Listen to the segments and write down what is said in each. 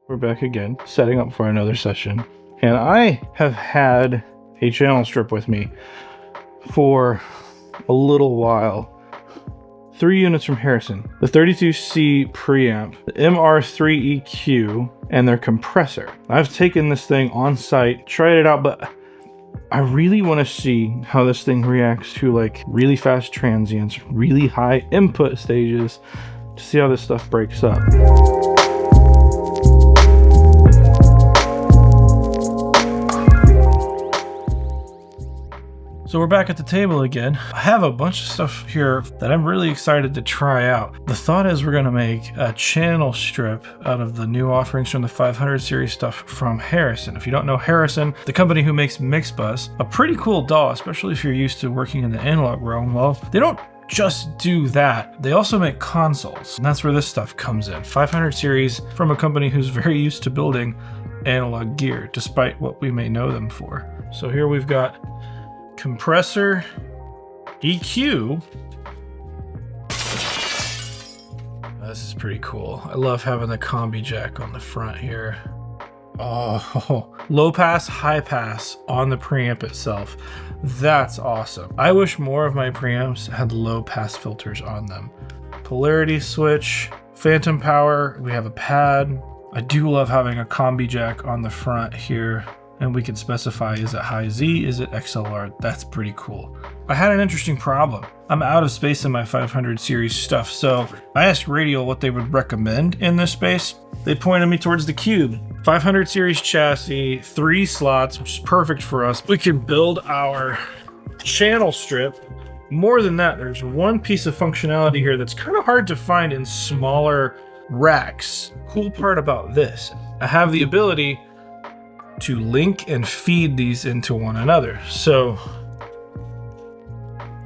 We're back again, setting up for another session. And I have had a channel strip with me for a little while. 3 units from Harrison, the 32C preamp, the MR3 EQ, and their compressor. I've taken this thing on site, tried it out, but I really want to see how this thing reacts to like really fast transients, really high input stages, to see how this stuff breaks up. So we're back at the table again. I have a bunch of stuff here that I'm really excited to try out. The thought is we're gonna make a channel strip out of the new offerings from the 500 series stuff from Harrison. If you don't know Harrison, the company who makes Mixbus, a pretty cool DAW, especially if you're used to working in the analog realm. Well, they don't just do that. They also make consoles, and that's where this stuff comes in. 500 series from a company who's very used to building analog gear, despite what we may know them for. So here we've got compressor, EQ. This is pretty cool. I love having the combi jack on the front here. Oh, low pass, high pass on the preamp itself. That's awesome. I wish more of my preamps had low pass filters on them. Polarity switch, phantom power. We have a pad. I do love having a combi jack on the front here. And we can specify, is it high Z, is it XLR? That's pretty cool. I had an interesting problem. I'm out of space in my 500 series stuff, so I asked Radial what they would recommend in this space. They pointed me towards the Cube. 500 series chassis, 3 slots, which is perfect for us. We can build our channel strip. More than that, there's one piece of functionality here that's kind of hard to find in smaller racks. Cool part about this, I have the ability to link and feed these into one another. So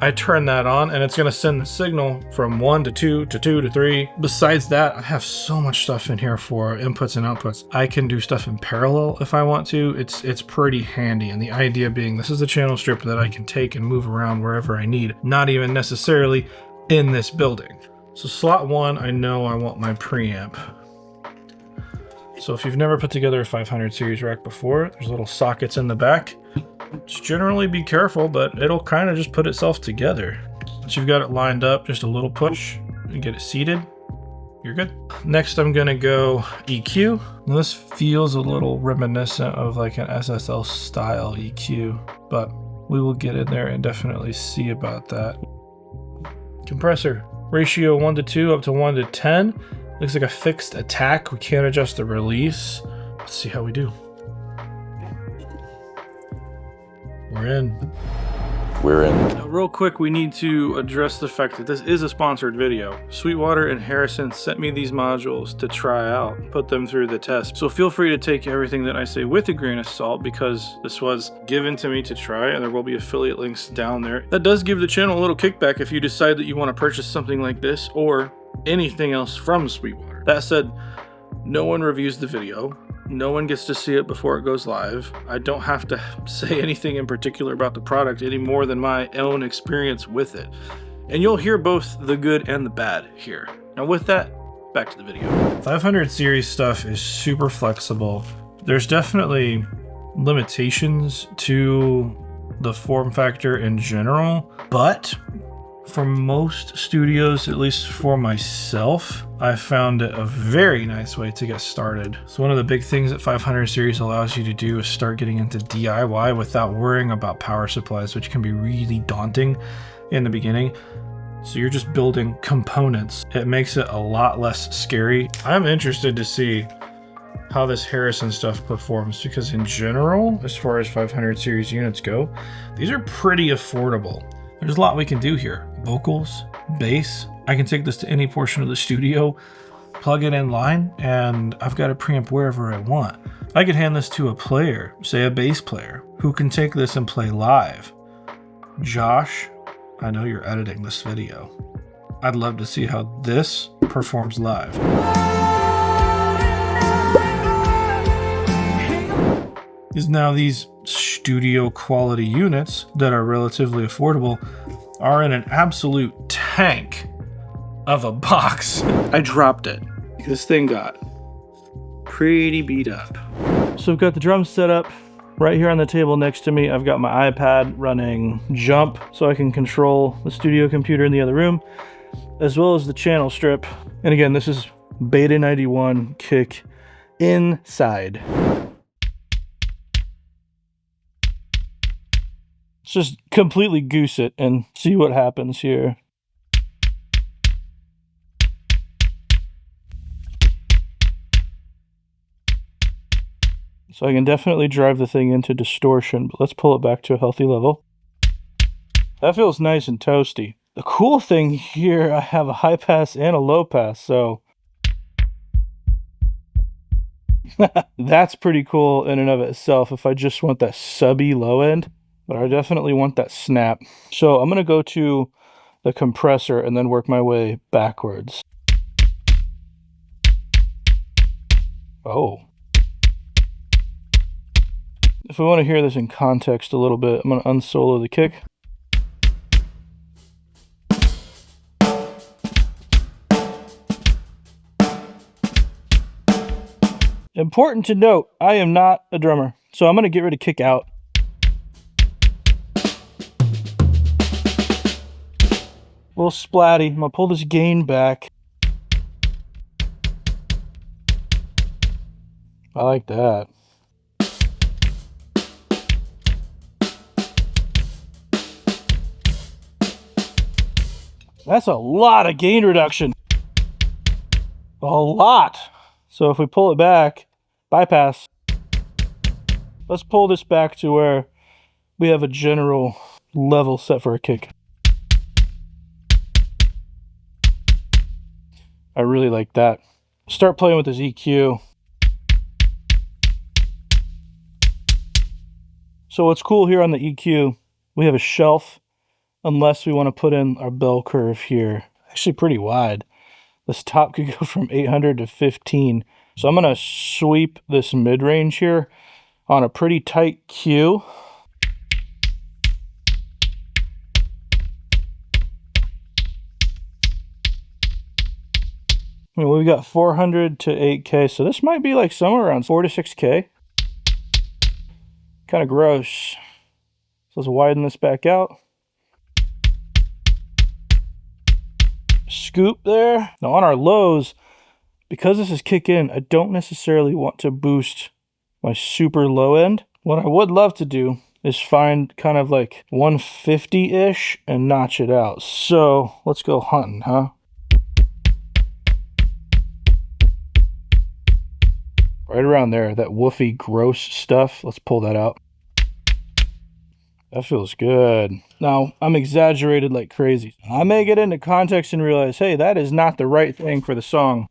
I turn that on and it's gonna send the signal from 1 to 2 to 2 to 3. Besides that, I have so much stuff in here for inputs and outputs. I can do stuff in parallel if I want to. It's pretty handy. And the idea being this is a channel strip that I can take and move around wherever I need, not even necessarily in this building. So slot 1, I know I want my preamp. So if you've never put together a 500 series rack before, there's little sockets in the back. Just generally be careful, but it'll kind of just put itself together. Once you've got it lined up, just a little push and get it seated, you're good. Next, I'm gonna go EQ. Now this feels a little reminiscent of like an SSL style EQ, but we will get in there and definitely see about that. Compressor, ratio 1 to 2 up to 1 to 10. Looks like a fixed attack. We can't adjust the release. Let's see how we do. We're in. We're in. Now, real quick, we need to address the fact that this is a sponsored video. Sweetwater and Harrison sent me these modules to try out, put them through the test. So feel free to take everything that I say with a grain of salt because this was given to me to try, and there will be affiliate links down there. That does give the channel a little kickback if you decide that you want to purchase something like this or anything else from Sweetwater. That said, no one reviews the video. No one gets to see it before it goes live. I don't have to say anything in particular about the product any more than my own experience with it. And you'll hear both the good and the bad here. Now with that, back to the video. 500 series stuff is super flexible. There's definitely limitations to the form factor in general, but for most studios, at least for myself, I found it a very nice way to get started. So one of the big things that 500 series allows you to do is start getting into DIY without worrying about power supplies, which can be really daunting in the beginning. So you're just building components. It makes it a lot less scary. I'm interested to see how this Harrison stuff performs because in general, as far as 500 series units go, these are pretty affordable. There's a lot we can do here. Vocals, bass. I can take this to any portion of the studio, plug it in line, and I've got a preamp wherever I want. I could hand this to a player, say a bass player, who can take this and play live. Josh, I know you're editing this video. I'd love to see how this performs live. Now these studio quality units that are relatively affordable are in an absolute tank of a box. I dropped it. This thing got pretty beat up. So I've got the drums set up right here on the table next to me. I've got my iPad running Jump so I can control the studio computer in the other room, as well as the channel strip. And again, this is Beta 91 kick inside. Let's just completely goose it and see what happens here. So I can definitely drive the thing into distortion, but let's pull it back to a healthy level. That feels nice and toasty. The cool thing here, I have a high pass and a low pass, so that's pretty cool in and of itself if I just want that subby low end, but I definitely want that snap. So I'm gonna go to the compressor and then work my way backwards. Oh. If we want to hear this in context a little bit, I'm going to unsolo the kick. Important to note, I am not a drummer, so I'm going to get rid of kick out. A little splatty. I'm going to pull this gain back. I like that. That's a lot of gain reduction. A lot. So if we pull it back, bypass. Let's pull this back to where we have a general level set for a kick. I really like that. Start playing with this EQ. So what's cool here on the EQ, we have a shelf, unless we want to put in our bell curve here. Actually pretty wide. This top could go from 800 to 15. So I'm going to sweep this mid-range here on a pretty tight Q. I mean, we've got 400 to 8K, so this might be like somewhere around 4 to 6K. Kind of gross. So let's widen this back out. Scoop there. Now on our lows, because this is kick in, I don't necessarily want to boost my super low end. What I would love to do is find kind of like 150-ish and notch it out. So let's go hunting, huh? Right around there, that woofy, gross stuff. Let's pull that out. That feels good. Now, I'm exaggerated like crazy. I may get into context and realize, hey, that is not the right thing for the song.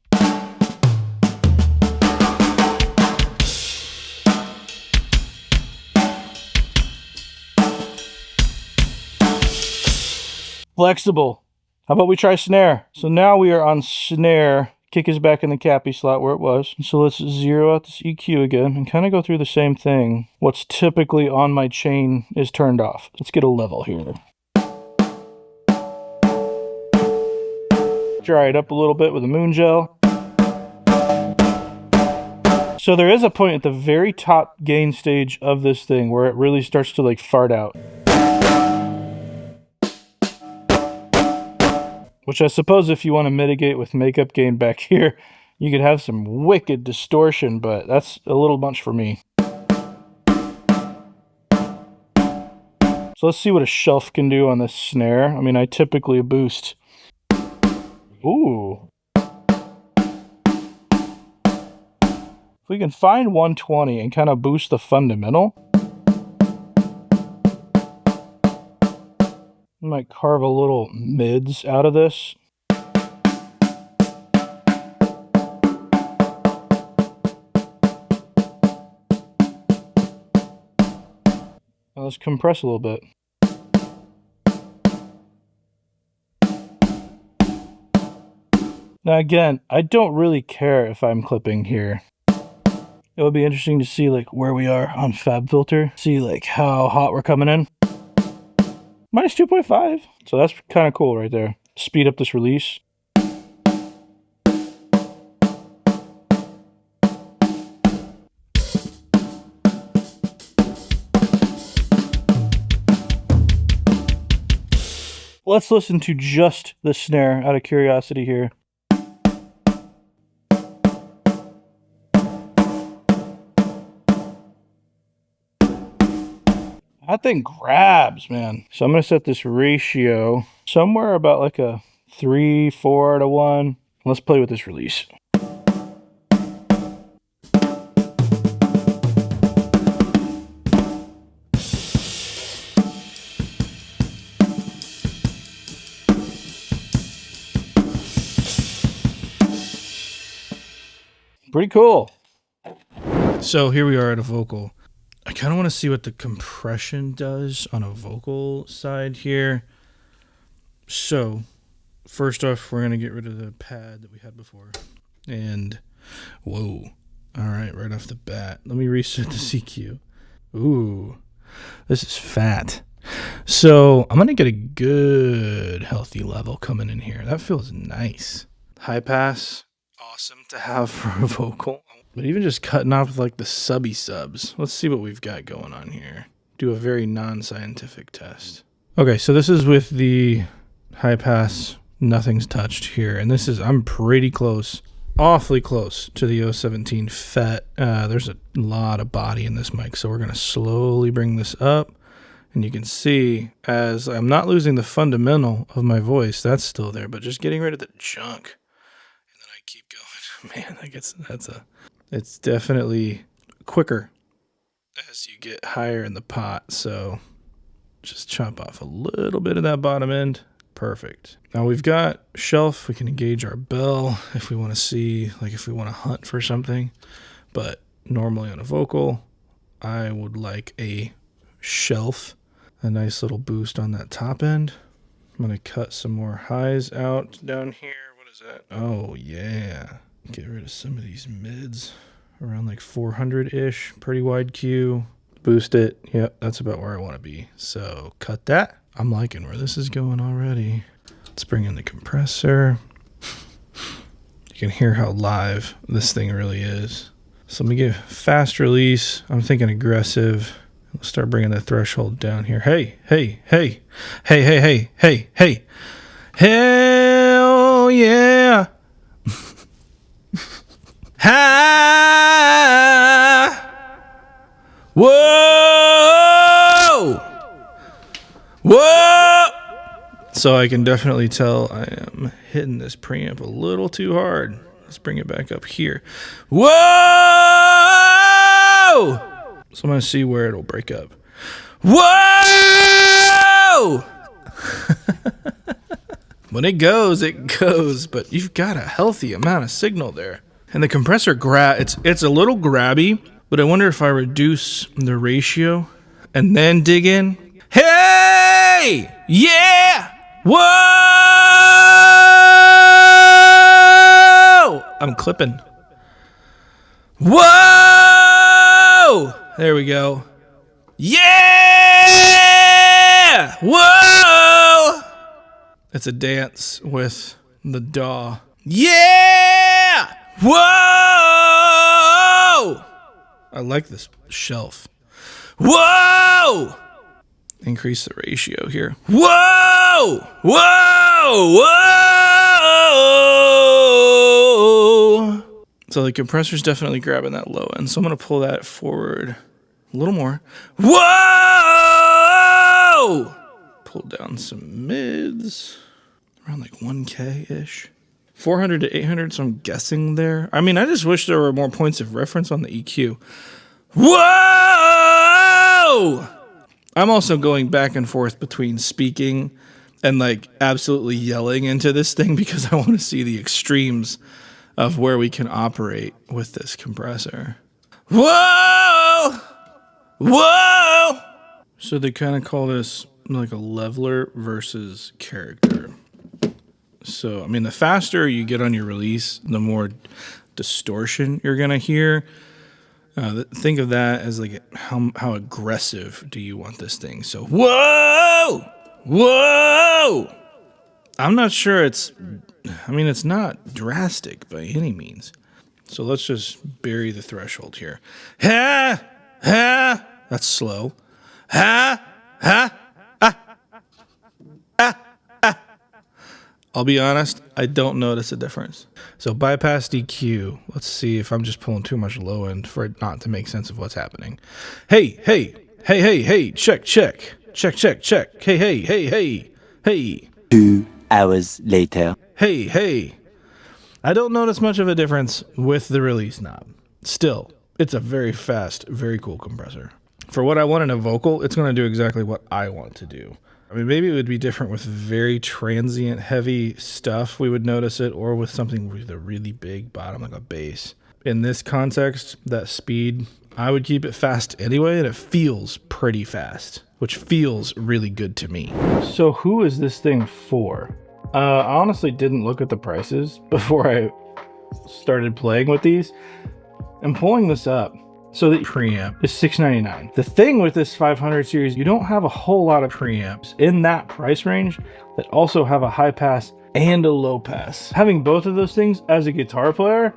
Flexible. How about we try snare? So now we are on snare. Kick is back in the cappy slot where it was. So let's zero out this EQ again and kind of go through the same thing. What's typically on my chain is turned off. Let's get a level here. Dry it up a little bit with a moon gel. So there is a point at the very top gain stage of this thing where it really starts to like fart out. Which I suppose if you want to mitigate with makeup gain back here, you could have some wicked distortion, but that's a little much for me. So let's see what a shelf can do on this snare. I mean, I typically boost. Ooh. If we can find 120 and kind of boost the fundamental, I might carve a little mids out of this. Now let's compress a little bit. Now again, I don't really care if I'm clipping here. It would be interesting to see like where we are on FabFilter. See like how hot we're coming in. Minus 2.5. So that's kind of cool right there. Speed up this release. let's listen to just the snare out of curiosity here. That thing grabs, man. So I'm going to set this ratio somewhere about like a 3-4 to 1. Let's play with this release. Pretty cool. So here we are at a vocal. I kind of want to see what the compression does on a vocal side here. So first off, we're going to get rid of the pad that we had before. And whoa. All right, right off the bat. Let me reset the CQ. Ooh, this is fat. So I'm going to get a good healthy level coming in here. That feels nice. High pass, awesome to have for a vocal. But even just cutting off like the subby subs. Let's see what we've got going on here. Do a very non-scientific test. Okay, so this is with the high pass, nothing's touched here. And this is, I'm pretty close, awfully close to the 017 FET. There's a lot of body in this mic, so we're gonna slowly bring this up. And you can see as I'm not losing the fundamental of my voice, that's still there, but just getting rid of the junk. And then I keep going. Man, it's definitely quicker as you get higher in the pot. So just chop off a little bit of that bottom end. Perfect. Now we've got shelf. We can engage our bell if we want to see, like if we want to hunt for something. But normally on a vocal, I would like a shelf, a nice little boost on that top end. I'm going to cut some more highs out down here. What is that? Oh, yeah. Get rid of some of these mids around like 400-ish, pretty wide Q. Boost it. Yep, that's about where I want to be. So cut that. I'm liking where this is going already. Let's bring in the compressor. You can hear how live this thing really is. So let me get fast release. I'm thinking aggressive. Let's start bringing the threshold down here. Hey, hey, hey, hey, hey, hey, hey, hey. Hell yeah. Ha! Whoa! Whoa! So I can definitely tell I am hitting this preamp a little too hard. Let's bring it back up here. Whoa! So I'm going to see where it'll break up. Whoa! When it goes, but you've got a healthy amount of signal there. And the compressor it's a little grabby, but I wonder if I reduce the ratio and then dig in. Hey! Yeah! Whoa! I'm clipping. Whoa! There we go. Yeah! Whoa! It's a dance with the DAW. Yeah! Whoa! I like this shelf. Whoa! Increase the ratio here. Whoa! Whoa! Whoa! So the compressor's definitely grabbing that low end. So I'm going to pull that forward a little more. Whoa! Pull down some mids. Around like 1K-ish. 400 to 800, so I'm guessing there. I mean, I just wish there were more points of reference on the EQ. Whoa! I'm also going back and forth between speaking and like absolutely yelling into this thing because I want to see the extremes of where we can operate with this compressor. Whoa! Whoa! So they kind of call this like a leveler versus character. So, I mean, the faster you get on your release, the more distortion you're going to hear. Think of that as like how aggressive do you want this thing? So, whoa! Whoa! I'm not sure it's not drastic by any means. So let's just bury the threshold here. Ha! Ha! That's slow. Ha! Ha! Ah! Ah! Ah! I'll be honest, I don't notice a difference. So bypass EQ. Let's see if I'm just pulling too much low end for it not to make sense of what's happening. Hey, check. Hey. 2 hours later. Hey. I don't notice much of a difference with the release knob. Still, it's a very fast, very cool compressor. For what I want in a vocal, it's going to do exactly what I want to do. I mean, maybe it would be different with very transient, heavy stuff. We would notice it, or with something with a really big bottom, like a bass. In this context, that speed, I would keep it fast anyway, and it feels pretty fast, which feels really good to me. So who is this thing for? I honestly didn't look at the prices before I started playing with these. I'm pulling this up. So the preamp is $699. The thing with this 500 series, you don't have a whole lot of preamps in that price range that also have a high pass and a low pass. Having both of those things as a guitar player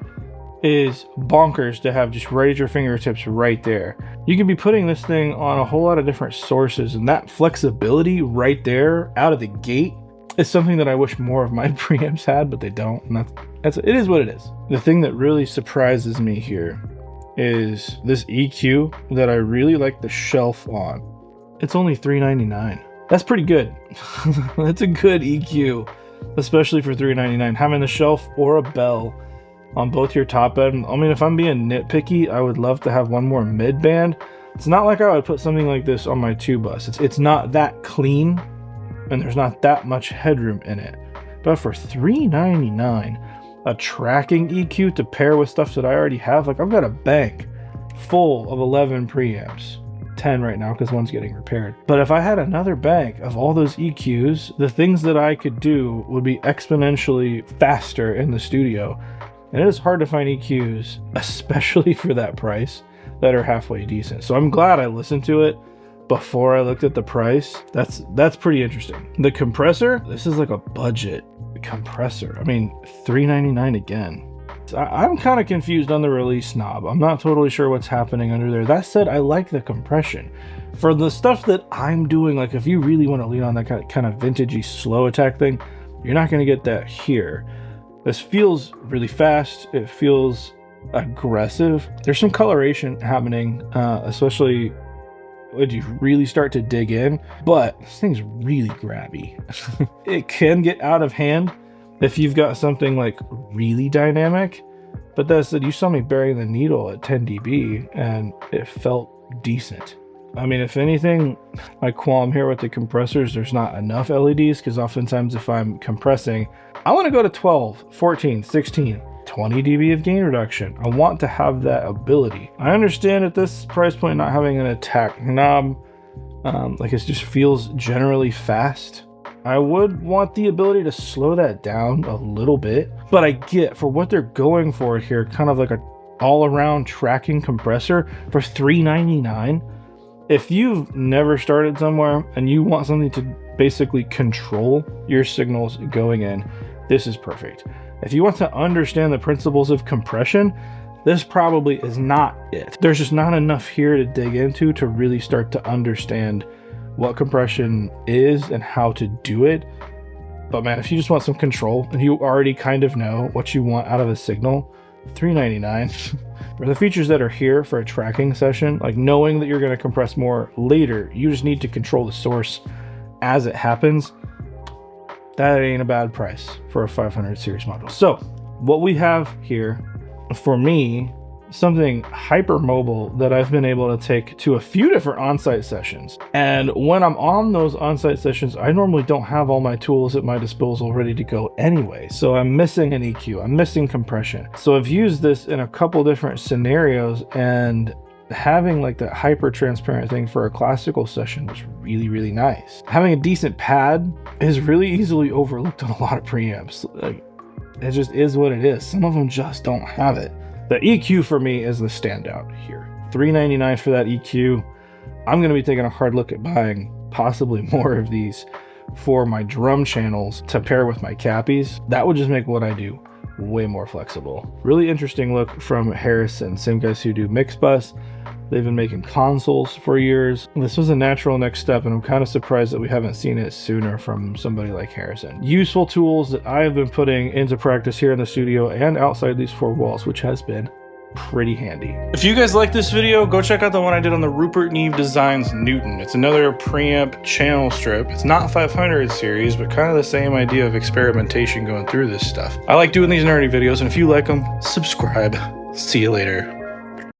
is bonkers to have just right at your fingertips right there. You could be putting this thing on a whole lot of different sources, and that flexibility right there out of the gate is something that I wish more of my preamps had, but they don't, and it is what it is. The thing that really surprises me here is this EQ that I really like the shelf on. It's only $399. That's pretty good. That's a good EQ, especially for $399. Having the shelf or a bell on both your top end. I mean, if I'm being nitpicky, I would love to have one more mid band. It's not like I would put something like this on my 2-bus. It's not that clean, and there's not that much headroom in it. But for $399, a tracking EQ to pair with stuff that I already have, like I've got a bank full of 11 preamps, 10 right now because one's getting repaired. But if I had another bank of all those EQs, the things that I could do would be exponentially faster in the studio. And it is hard to find EQs, especially for that price, that are halfway decent. So I'm glad I listened to it before I looked at the price. That's pretty interesting. The compressor, this is like a budget compressor. I mean, $399 again. I'm kind of confused on the release knob. I'm not totally sure what's happening under there. That said, I like the compression. For the stuff that I'm doing, like if you really want to lean on that kind of vintagey slow attack thing, you're not going to get that here. This feels really fast. It feels aggressive. There's some coloration happening, especially when you really start to dig in, but this thing's really grabby. It can get out of hand if you've got something like really dynamic, but that said, you saw me burying the needle at 10 dB and it felt decent. I mean, if anything, my qualm here with the compressors, there's not enough LEDs, because oftentimes if I'm compressing, I want to go to 12, 14, 16, 20 dB of gain reduction. I want to have that ability. I understand at this price point not having an attack knob, like it just feels generally fast. I would want the ability to slow that down a little bit, but I get for what they're going for here, kind of like a all-around tracking compressor for $399. If you've never started somewhere and you want something to basically control your signals going in, this is perfect. If you want to understand the principles of compression, this probably is not it. There's just not enough here to dig into to really start to understand what compression is and how to do it. But man, if you just want some control and you already kind of know what you want out of a signal, $399. For the features that are here for a tracking session, like knowing that you're going to compress more later, you just need to control the source as it happens. That ain't a bad price for a 500 series module. So what we have here, for me, something hyper mobile that I've been able to take to a few different on-site sessions. And when I'm on those on-site sessions, I normally don't have all my tools at my disposal ready to go anyway. So I'm missing an EQ, I'm missing compression. So I've used this in a couple different scenarios, and having like that hyper transparent thing for a classical session was really, really nice. Having a decent pad is really easily overlooked on a lot of preamps. Like, it just is what it is. Some of them just don't have it. The EQ for me is the standout here. $399 for that EQ. I'm going to be taking a hard look at buying possibly more of these for my drum channels to pair with my cappies. That would just make what I do way more flexible. Really interesting look from Harrison, same guys who do mix bus. They've been making consoles for years. This was a natural next step, and I'm kind of surprised that we haven't seen it sooner from somebody like Harrison. Useful tools that I have been putting into practice here in the studio and outside these four walls, which has been pretty handy. If you guys like this video, go check out the one I did on the Rupert Neve Designs Newton. It's another preamp channel strip. It's not 500 series, but kind of the same idea of experimentation going through this stuff. I like doing these nerdy videos, and if you like them, subscribe. See you later.